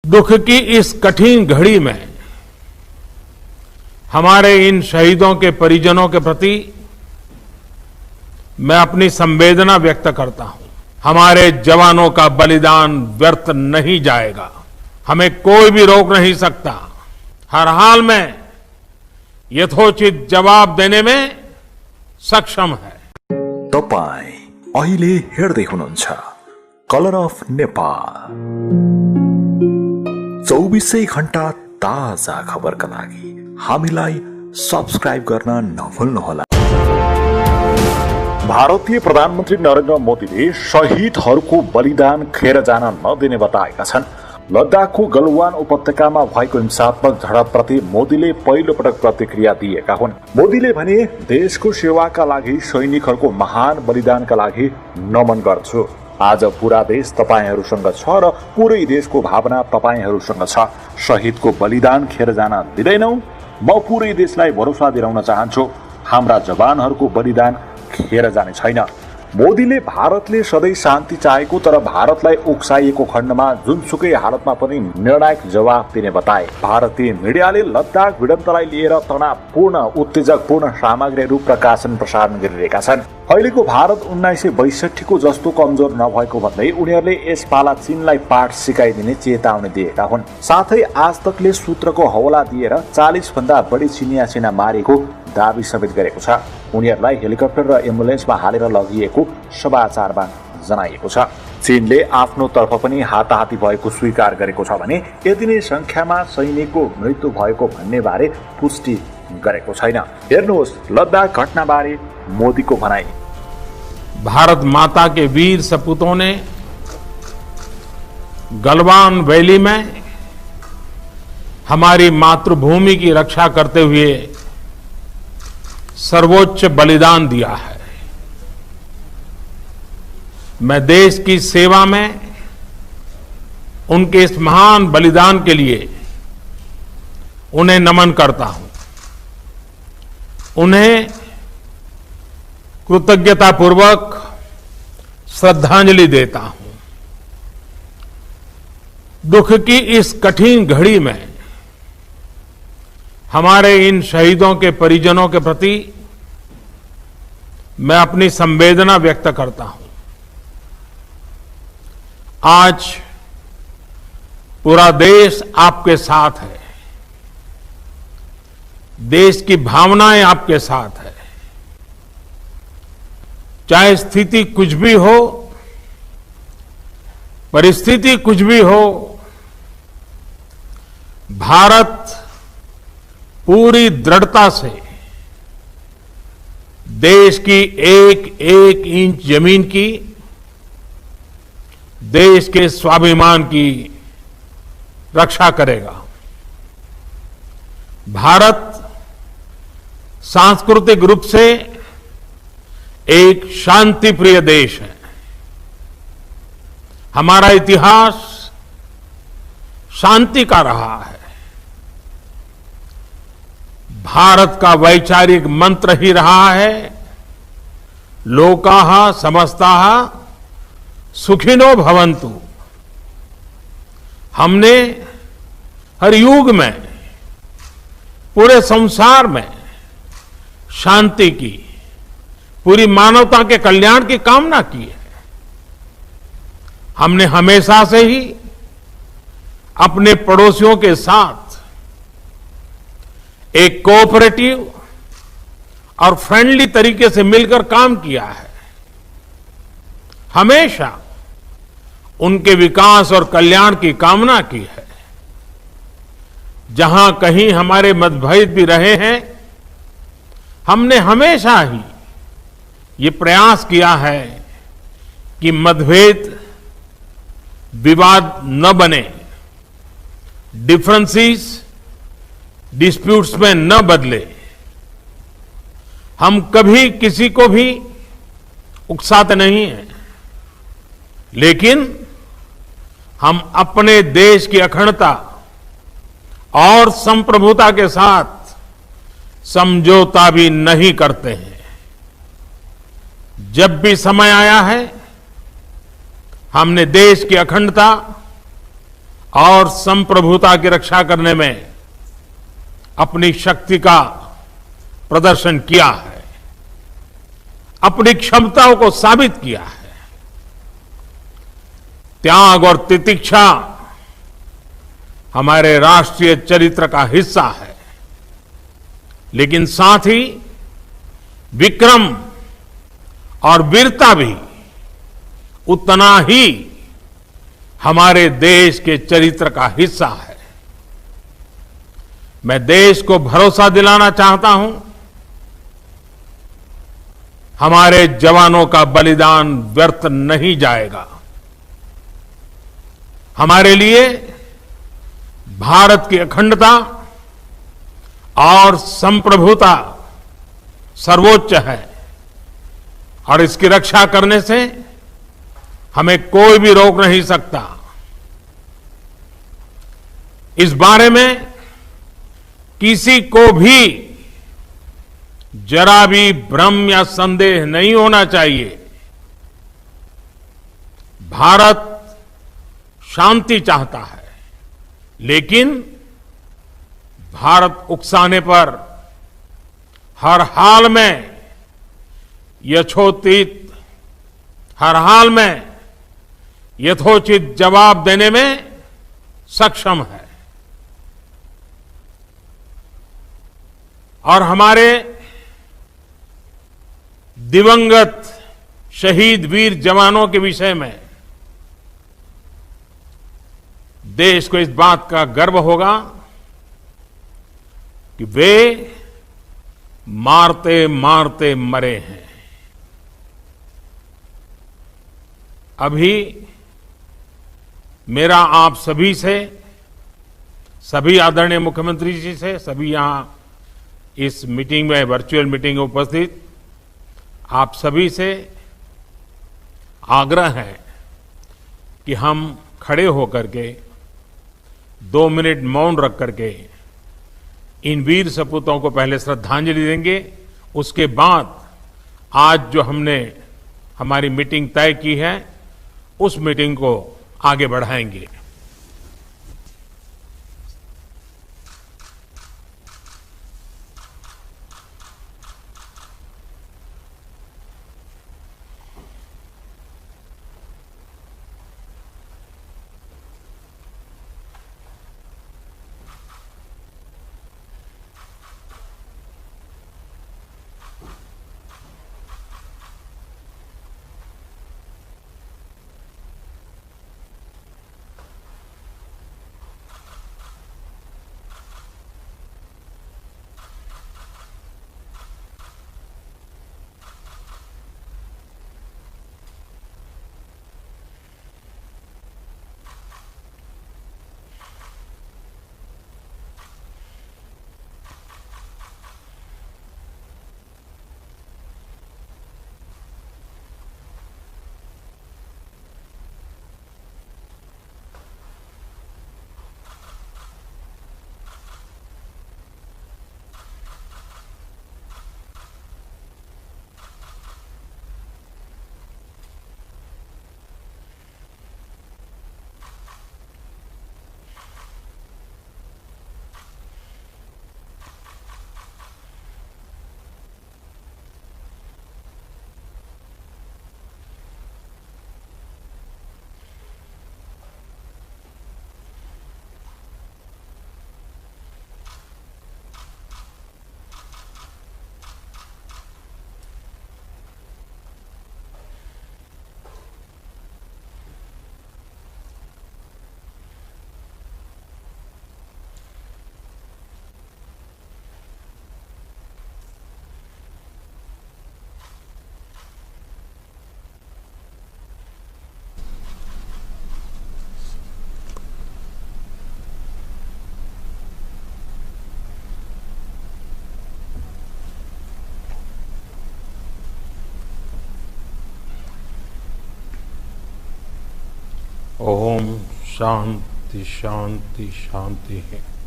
दुख की इस कठिन घड़ी में हमारे इन शहीदों के परिजनों के प्रति मैं अपनी संवेदना व्यक्त करता हूं। हमारे जवानों का बलिदान व्यर्थ नहीं जाएगा। हमें कोई भी रोक नहीं सकता। हर हाल में यथोचित जवाब देने में सक्षम है। तपाई अहिले हेर्दै हुनुहुन्छ कलर अफ नेपाल। 24 घण्टा ताजा खबरका लागि हामीलाई सब्स्क्राइब गर्न नभुल्नुहोला। भारतीय प्रधानमन्त्री नरेन्द्र मोदीले शहीदहरूको बलिदान खेर जान नदिने बताएका छन्। लद्दाखको गलवान उपत्यकामा भएको हिंसात्मक झडपप्रति मोदीले पहिलो पटक प्रतिक्रिया दिएका हुन्। मोदीले भने देशको सेवाका लागि सैनिकहरूको महान बलिदानका लागि नमन गर्छु। आज पूरा देश तपाईहरूसँग छ र पूरै देशको भावना तपाईहरूसँग छ। शहीदको बलिदान खेर जान दिँदैनौ। म पूरै देशलाई भरोसा दिलाउन चाहन्छु, हाम्रा जवानहरूको बलिदान खेर जाने छैन। मोदीले भारतले सधैँ शान्ति चाहेको तर भारतलाई उक्साइएको खण्डमा जुनसुकै हालतमा पनि निर्णायक जवाफ दिने बताए। भारतीय मिडियाले लद्दाख भिडन्तलाई लिएर तनावपूर्ण उत्तेजकपूर्ण सामग्रीहरू प्रकाशन प्रसारण गरिरहेका छन्। अहिलेको भारत 1962 को जस्तो कमजोर नभएको भन्दै उनीहरूले यस पाला चीनलाई पाठ सिकाइदिने चेतावनी दिएका हुन्। साथै आज तकले सूत्रको हवाला दिएर 40 भन्दा बढी चिनिया सेना मारेको दावी समेत गरेको छ। उनीहरूलाई हेलिकप्टर र एम्बुलेन्समा हालेर लगिएको समाचारमा जनाइएको छ। चीनले आफ्नो तर्फ पनि हाताहाती भएको स्वीकार गरेको छ भने यति नै संख्यामा सैनिकको मृत्यु भएको भन्ने बारे पुष्टि गरेको छैन। हेर्नुहोस् लद्दाख घटना बारे मोदी को भनाई। भारत माता के वीर सपूतों ने गलवान वैली में हमारी मातृभूमि की रक्षा करते हुए सर्वोच्च बलिदान दिया है। मैं देश की सेवा में उनके इस महान बलिदान के लिए उन्हें नमन करता हूं। उन्हें कृतज्ञतापूर्वक श्रद्धांजलि देता हूं। दुख की इस कठिन घड़ी में हमारे इन शहीदों के परिजनों के प्रति मैं अपनी संवेदना व्यक्त करता हूं। आज पूरा देश आपके साथ है। देश की भावनाएं आपके साथ है। चाहे स्थिति कुछ भी हो, परिस्थिति कुछ भी हो, भारत पूरी दृढ़ता से देश की एक एक इंच जमीन की, देश के स्वाभिमान की रक्षा करेगा। भारत सांस्कृतिक रूप से एक शांति प्रिय देश है। हमारा इतिहास शांति का रहा है। भारत का वैचारिक मंत्र ही रहा है, लोकाः समस्ताः सुखिनो भवन्तु। हमने हर युग में, पूरे संसार में शांति की, पूरी मानवता के कल्याण की कामना की है। हमने हमेशा से ही अपने पड़ोसियों के साथ एक कोऑपरेटिव और फ्रेंडली तरीके से मिलकर काम किया है। हमेशा उनके विकास और कल्याण की कामना की है। जहां कहीं हमारे मतभेद भी रहे हैं, हमने हमेशा ही ये प्रयास किया है कि मतभेद विवाद न बने, डिफरेंसेस डिस्प्यूट्स में न बदले। हम कभी किसी को भी उकसाते नहीं हैं, लेकिन हम अपने देश की अखंडता और संप्रभुता के साथ समझौता भी नहीं करते हैं। जब भी समय आया है, हमने देश की अखंडता और संप्रभुता की रक्षा करने में अपनी शक्ति का प्रदर्शन किया है, अपनी क्षमताओं को साबित किया है। त्याग और तितिक्षा हमारे राष्ट्रीय चरित्र का हिस्सा है, लेकिन साथ ही विक्रम और वीरता भी उतना ही हमारे देश के चरित्र का हिस्सा है। मैं देश को भरोसा दिलाना चाहता हूं, हमारे जवानों का बलिदान व्यर्थ नहीं जाएगा। हमारे लिए भारत की अखंडता और संप्रभुता सर्वोच्च है और इसकी रक्षा करने से हमें कोई भी रोक नहीं सकता। इस बारे में किसी को भी जरा भी भ्रम या संदेह नहीं होना चाहिए। भारत शांति चाहता है, लेकिन भारत उकसाने पर हर हाल में हर हाल में यथोचित जवाब देने में सक्षम है। और हमारे दिवंगत शहीद वीर जवानों के विषय में देश को इस बात का गर्व होगा कि वे मारते मारते मरे हैं। अभी मेरा आप सभी से, सभी आदरणीय मुख्यमंत्री जी से, सभी यहां इस मीटिंग में, वर्चुअल मीटिंग में उपस्थित आप सभी से आग्रह है कि हम खड़े होकर के 2 मिनट मौन रख करके इन वीर सपूतों को पहले श्रद्धांजलि देंगे। उसके बाद आज जो हमने हमारी मीटिंग तय की है, उस मीटिंग को आगे बढ़ाएंगे। ओम शांति शांति शांति है।